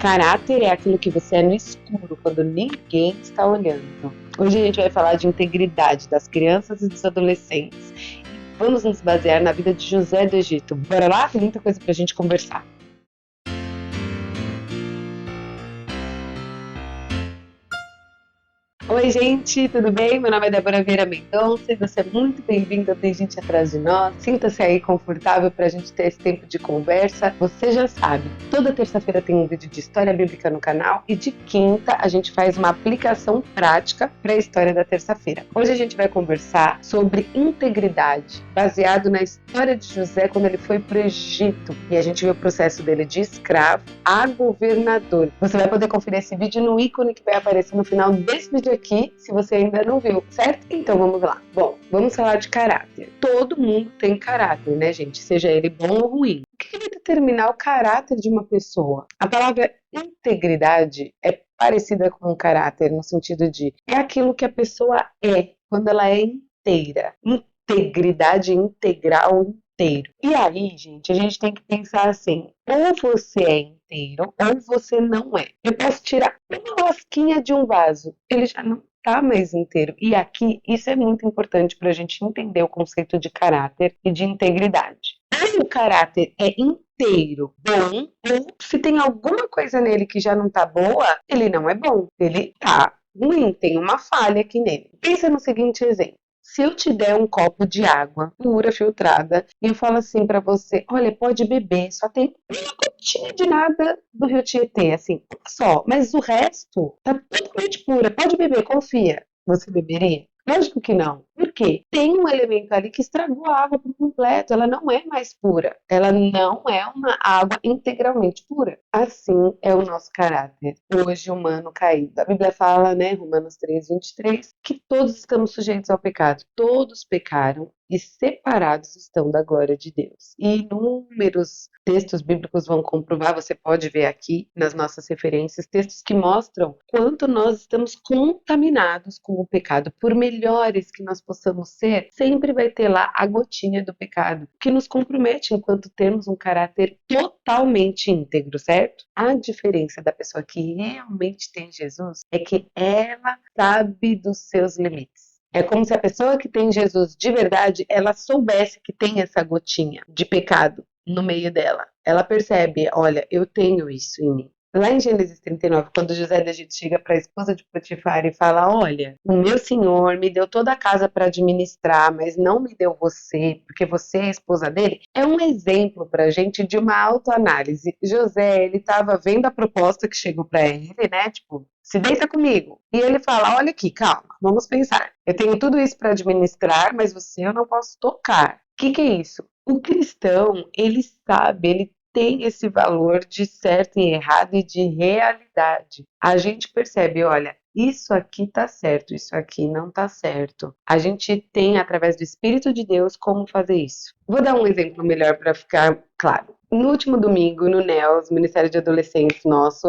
Caráter é aquilo que você é no escuro, quando ninguém está olhando. Hoje a gente vai falar de integridade das crianças e dos adolescentes. Vamos nos basear na vida de José do Egito. Bora lá? Tem muita coisa pra gente conversar. Oi, gente, tudo bem? Meu nome é Débora Vieira Mendonça e você é muito bem-vindo ao Tem Gente Atrás de Nós. Sinta-se aí confortável para a gente ter esse tempo de conversa. Você já sabe, toda terça-feira tem um vídeo de história bíblica no canal e de quinta a gente faz uma aplicação prática para a história da terça-feira. Hoje a gente vai conversar sobre integridade, baseado na história de José quando ele foi para o Egito. E a gente vê o processo dele de escravo a governador. Você vai poder conferir esse vídeo no ícone que vai aparecer no final desse vídeo aqui, se você ainda não viu, certo? Então vamos lá. Bom, vamos falar de caráter. Todo mundo tem caráter, né, gente? Seja ele bom ou ruim. O que vai determinar o caráter de uma pessoa? A palavra integridade é parecida com o caráter, no sentido de é aquilo que a pessoa é, quando ela é inteira. Integridade integral, inteiro. E aí, gente, a gente tem que pensar assim, ou você é inteiro, ou você não é. Eu posso tirar uma lasquinha de um vaso, ele já não está mais inteiro. E aqui, isso é muito importante para a gente entender o conceito de caráter e de integridade. Ou o caráter é inteiro, bom, ou se tem alguma coisa nele que já não está boa, ele não é bom, ele está ruim, tem uma falha aqui nele. Pensa no seguinte exemplo. Se eu te der um copo de água pura, filtrada, e eu falo assim pra você, olha, pode beber, só tem uma gotinha de nada do Rio Tietê, assim, só, mas o resto tá totalmente pura, pode beber, confia. Você beberia? Lógico que não. Por quê? Tem um elemento ali que estragou a água por completo, ela não é mais pura, ela não é uma água integralmente pura. Assim é o nosso caráter, hoje humano caído. A Bíblia fala, né, Romanos 3:23, que todos estamos sujeitos ao pecado, todos pecaram e separados estão da glória de Deus. E inúmeros textos bíblicos vão comprovar, você pode ver aqui nas nossas referências, textos que mostram quanto nós estamos contaminados com o pecado. Por melhores que nós possamos ser, sempre vai ter lá a gotinha do pecado, que nos compromete enquanto temos um caráter totalmente íntegro, certo? A diferença da pessoa que realmente tem Jesus é que ela sabe dos seus limites. É como se a pessoa que tem Jesus de verdade, ela soubesse que tem essa gotinha de pecado no meio dela. Ela percebe, olha, eu tenho isso em mim. Lá em Gênesis 39, quando José do Egito chega para a esposa de Potifar e fala, olha, o meu senhor me deu toda a casa para administrar, mas não me deu você, porque você é a esposa dele, é um exemplo para a gente de uma autoanálise. José, ele estava vendo a proposta que chegou para ele, né, tipo, se deita comigo. E ele fala, olha aqui, calma, vamos pensar. Eu tenho tudo isso para administrar, mas você eu não posso tocar. O que é isso? O cristão, ele sabe, ele tem esse valor de certo e errado e de realidade. A gente percebe, olha, isso aqui tá certo, isso aqui não tá certo. A gente tem, através do Espírito de Deus, como fazer isso. Vou dar um exemplo melhor para ficar claro. No último domingo, no NEOS, Ministério de Adolescentes nosso,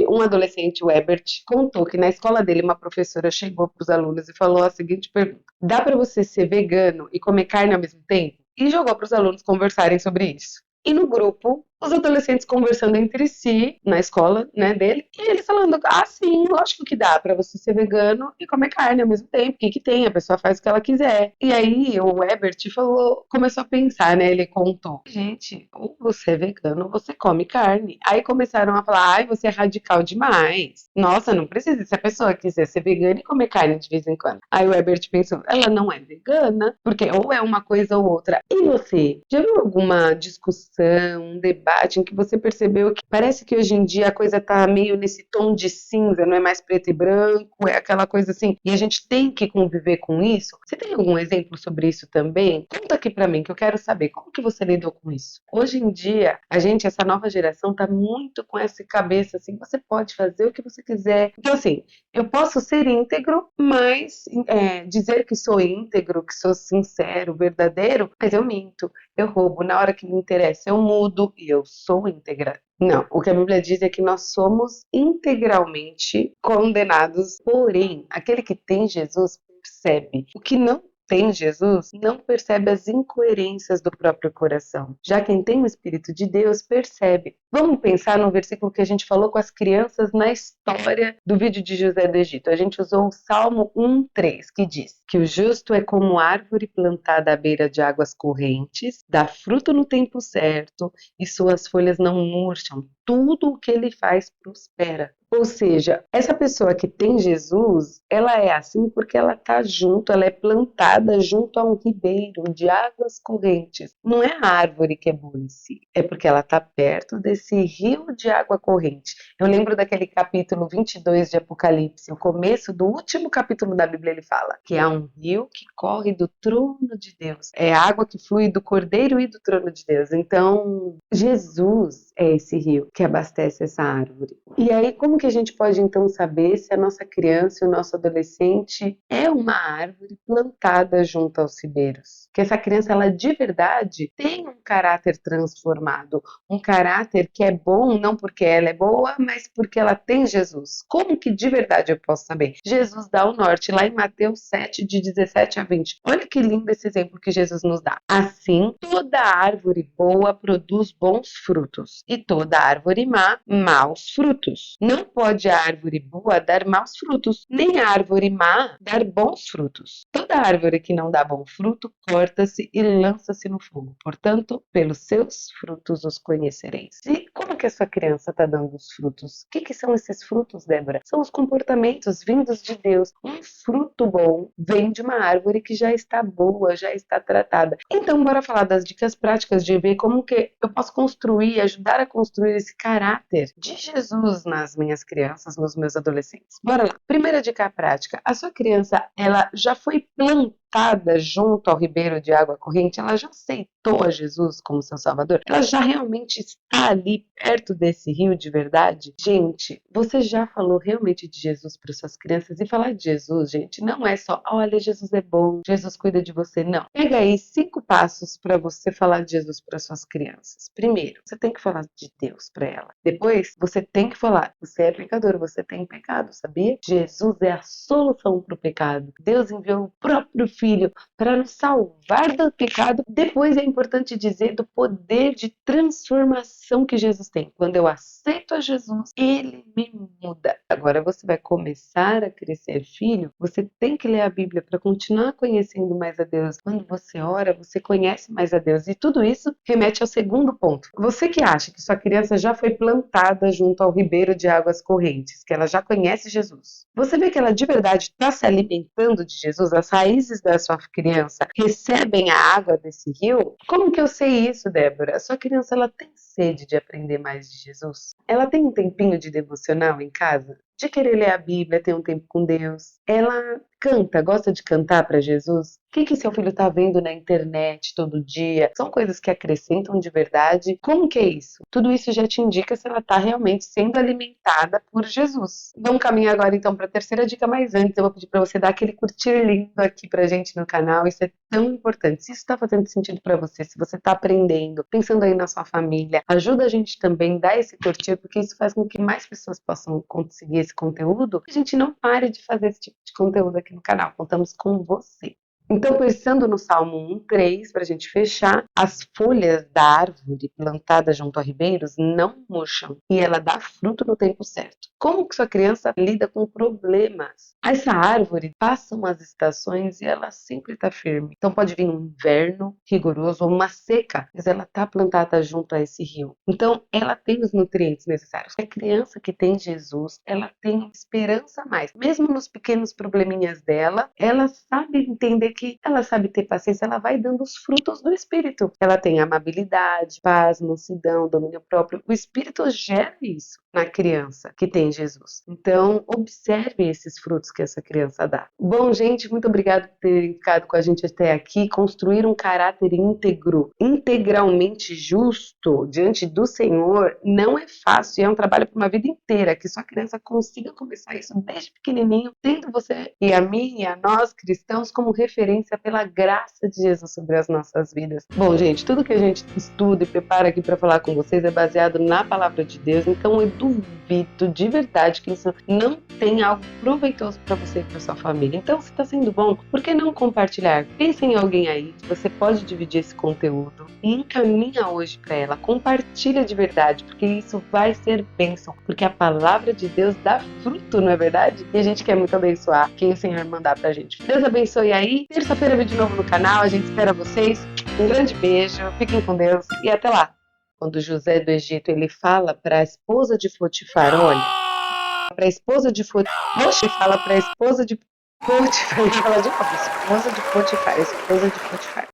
um adolescente, o Ebert, contou que na escola dele uma professora chegou para os alunos e falou a seguinte pergunta: dá para você ser vegano e comer carne ao mesmo tempo? E jogou para os alunos conversarem sobre isso. E no grupo, os adolescentes conversando entre si, na escola, né, dele, e eles falando, sim, lógico que dá pra você ser vegano e comer carne ao mesmo tempo, o que que tem? A pessoa faz o que ela quiser. E aí o Ebert começou a pensar, né, ele contou, gente, ou você é vegano ou você come carne. Aí começaram a falar, ai, você é radical demais. Nossa, não precisa, se a pessoa quiser ser vegana e comer carne de vez em quando. Aí o Ebert pensou, ela não é vegana, porque ou é uma coisa ou outra. E você, já viu alguma discussão, um debate em que você percebeu que parece que hoje em dia a coisa tá meio nesse tom de cinza, não é mais preto e branco, é aquela coisa assim, e a gente tem que conviver com isso? Você tem algum exemplo sobre isso também? Conta aqui pra mim, que eu quero saber como que você lidou com isso. Hoje em dia, essa nova geração tá muito com essa cabeça assim, você pode fazer o que você quiser. Então assim, eu posso ser íntegro, mas dizer que sou íntegro, que sou sincero, verdadeiro, mas eu minto, eu roubo, na hora que me interessa eu mudo e eu sou íntegra. Não, o que a Bíblia diz é que nós somos integralmente condenados, porém, aquele que tem Jesus percebe o que não tem Jesus não percebe as incoerências do próprio coração. Já quem tem o Espírito de Deus percebe. Vamos pensar no versículo que a gente falou com as crianças na história do vídeo de José do Egito. A gente usou o Salmo 1:3, que diz que o justo é como árvore plantada à beira de águas correntes, dá fruto no tempo certo e suas folhas não murcham. Tudo o que ele faz prospera. Ou seja, essa pessoa que tem Jesus, ela é assim porque ela está junto, ela é plantada junto a um ribeiro de águas correntes. Não é a árvore que é boa em si, é porque ela está perto desse rio de água corrente. Eu lembro daquele capítulo 22 de Apocalipse, o começo do último capítulo da Bíblia, ele fala que há um rio que corre do trono de Deus. É água que flui do Cordeiro e do trono de Deus. Então, Jesus é esse rio que abastece essa árvore. E aí, como que a gente pode então saber se a nossa criança e o nosso adolescente é uma árvore plantada junto aos ribeiros? Que essa criança, ela de verdade tem um caráter transformado, um caráter que é bom não porque ela é boa, mas porque ela tem Jesus. Como que de verdade eu posso saber? Jesus dá o norte lá em Mateus 7, de 17 a 20. Olha que lindo esse exemplo que Jesus nos dá. Assim, toda árvore boa produz bons frutos, e toda árvore má, maus frutos. Não pode a árvore boa dar maus frutos, nem a árvore má dar bons frutos. Toda árvore que não dá bom fruto, corta-se e lança-se no fogo. Portanto, pelos seus frutos os conhecereis. E como que a sua criança está dando os frutos? O que são esses frutos, Débora? São os comportamentos vindos de Deus. Um fruto bom vem de uma árvore que já está boa, já está tratada. Então, bora falar das dicas práticas de ver como que eu posso construir, ajudar a construir esse caráter de Jesus nas minhas crianças, nos meus adolescentes. Bora lá. Primeira dica prática. A sua criança, ela já foi plantada junto ao ribeiro de água corrente? Ela já aceitou a Jesus como seu Salvador? Ela já realmente está ali perto desse rio de verdade? Gente, você já falou realmente de Jesus para suas crianças? E falar de Jesus, gente, não é só, olha, Jesus é bom, Jesus cuida de você. Não. Pega aí 5 passos para você falar de Jesus para suas crianças. Primeiro, você tem que falar de Deus para ela. Depois, você tem que falar, você é pecador, você tem pecado, sabia? Jesus é a solução para o pecado. Deus enviou o próprio Filho para nos salvar do pecado. Depois é importante dizer do poder de transformação que Jesus tem. Quando eu aceito a Jesus, Ele me muda. Agora você vai começar a crescer filho, você tem que ler a Bíblia para continuar conhecendo mais a Deus. Quando você ora, você conhece mais a Deus. E tudo isso remete ao segundo ponto. Você que acha que sua criança já foi plantada junto ao ribeiro de águas correntes, que ela já conhece Jesus, você vê que ela de verdade está se alimentando de Jesus? As raízes da sua criança recebem a água desse rio? Como que eu sei isso, Débora? A sua criança, ela tem sede de aprender mais de Jesus? Ela tem um tempinho de devocional em casa? De querer ler a Bíblia, ter um tempo com Deus? Ela canta, gosta de cantar para Jesus? O que seu filho está vendo na internet todo dia? São coisas que acrescentam de verdade? Como que é isso? Tudo isso já te indica se ela está realmente sendo alimentada por Jesus. Vamos caminhar agora então para a terceira dica, mas antes eu vou pedir para você dar aquele curtir lindo aqui pra gente no canal. Isso é tão importante. Se isso está fazendo sentido para você, se você está aprendendo, pensando aí na sua família, ajuda a gente também, dá esse curtir, porque isso faz com que mais pessoas possam conseguir esse conteúdo. A gente não pare de fazer esse tipo de conteúdo aqui no canal. Contamos com você. Então, pensando no Salmo 1:3, para a gente fechar, as folhas da árvore plantada junto a ribeiros não murcham e ela dá fruto no tempo certo. Como que sua criança lida com problemas? Essa árvore passam as estações e ela sempre está firme. Então pode vir um inverno rigoroso ou uma seca, mas ela está plantada junto a esse rio. Então ela tem os nutrientes necessários. A criança que tem Jesus, ela tem esperança a mais. Mesmo nos pequenos probleminhas dela, ela sabe entender que ela sabe ter paciência, ela vai dando os frutos do Espírito. Ela tem amabilidade, paz, mansidão, domínio próprio. O Espírito gera isso na criança que tem Jesus. Então, observe esses frutos que essa criança dá. Bom, gente, muito obrigada por terem ficado com a gente até aqui. Construir um caráter íntegro, integralmente justo diante do Senhor não é fácil, é um trabalho para uma vida inteira, que sua criança consiga começar isso desde pequenininho, tendo você e a mim e a nós cristãos como referência conferência pela graça de Jesus sobre as nossas vidas. Bom, gente, tudo que a gente estuda e prepara aqui para falar com vocês é baseado na palavra de Deus, então eu duvido de verdade que isso não tem algo proveitoso para você e para sua família. Então, se está sendo bom, por que não compartilhar? Pensa em alguém aí que você pode dividir esse conteúdo e encaminha hoje para ela. Compartilha de verdade, porque isso vai ser bênção, porque a palavra de Deus dá fruto, não é verdade? E a gente quer muito abençoar quem o Senhor mandar pra gente. Deus abençoe aí. Terça-feira vídeo novo no canal, a gente espera vocês. Um grande beijo, fiquem com Deus e até lá. Quando José do Egito ele fala para a esposa de Potifar, olha, para a esposa de Potifar, fala para a esposa de Potifar, ele fala de novo, esposa de Potifar, esposa de Potifar.